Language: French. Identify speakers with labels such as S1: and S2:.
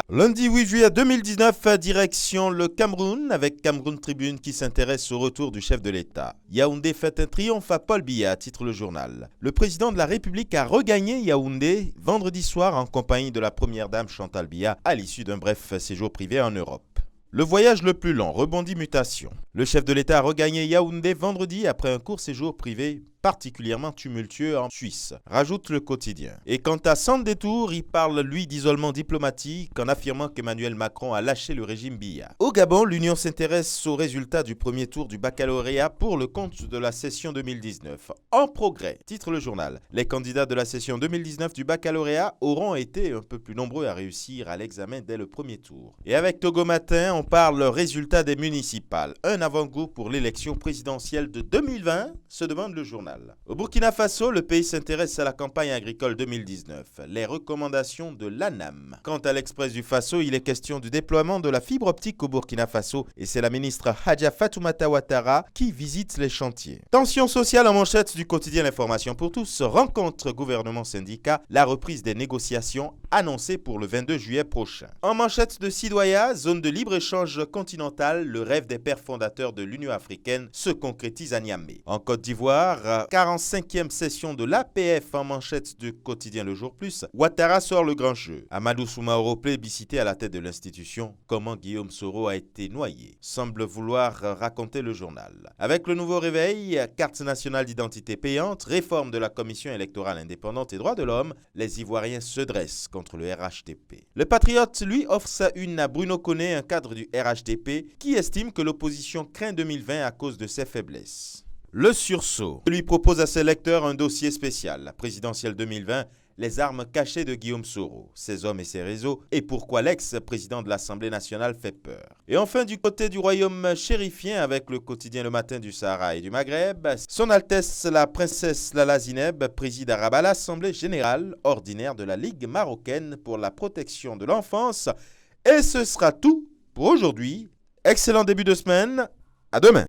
S1: Lundi 8 juillet 2019, direction le Cameroun avec Cameroun Tribune qui s'intéresse au retour du chef de l'État. Yaoundé fait un triomphe à Paul Biya, titre le journal. Le président de la République a regagné Yaoundé vendredi soir en compagnie de la première dame Chantal Biya à l'issue d'un bref séjour privé en Europe. Le voyage le plus long, rebondit mutation. Le chef de l'État a regagné Yaoundé vendredi après un court séjour privé particulièrement tumultueux en Suisse, rajoute le quotidien. Et quant à Sans Détour, il parle lui d'isolement diplomatique en affirmant qu'Emmanuel Macron a lâché le régime Biya. Au Gabon, l'Union s'intéresse aux résultats du premier tour du baccalauréat pour le compte de la session 2019. En progrès, titre le journal. Les candidats de la session 2019 du baccalauréat auront été un peu plus nombreux à réussir à l'examen dès le premier tour. Et avec Togo Matin, on parle résultats des municipales. Un avant-goût pour l'élection présidentielle de 2020, se demande le journal. Au Burkina Faso, le pays s'intéresse à la campagne agricole 2019, les recommandations de l'ANAM. Quant à l'Express du Faso, il est question du déploiement de la fibre optique au Burkina Faso et c'est la ministre Hadja Fatoumata Ouattara qui visite les chantiers. Tension sociale en manchette du quotidien L'Information pour tous, rencontre gouvernement-syndicat, la reprise des négociations annoncée pour le 22 juillet prochain. En manchette de Sidoya, zone de libre-échange continentale, le rêve des pères fondateurs de l'Union africaine se concrétise à Niamey. En Côte d'Ivoire, 45e session de l'APF en manchette du quotidien Le Jour Plus, Ouattara sort le grand jeu. Amadou Soumaoro plébiscité à la tête de l'institution, comment Guillaume Soro a été noyé, semble vouloir raconter le journal. Avec le nouveau réveil, carte nationale d'identité payante, réforme de la commission électorale indépendante et droits de l'homme, les Ivoiriens se dressent contre le RHDP. Le Patriote, lui, offre sa une à Bruno Koné, un cadre du RHDP, qui estime que l'opposition craint 2020 à cause de ses faiblesses. Le sursaut lui propose à ses lecteurs un dossier spécial, la présidentielle 2020, les armes cachées de Guillaume Soro, ses hommes et ses réseaux, et pourquoi l'ex-président de l'Assemblée nationale fait peur. Et enfin, du côté du royaume chérifien, avec le quotidien Le Matin du Sahara et du Maghreb, Son Altesse la princesse Lala Zineb préside à Rabat l'Assemblée générale ordinaire de la Ligue marocaine pour la protection de l'enfance. Et ce sera tout pour aujourd'hui. Excellent début de semaine, à demain.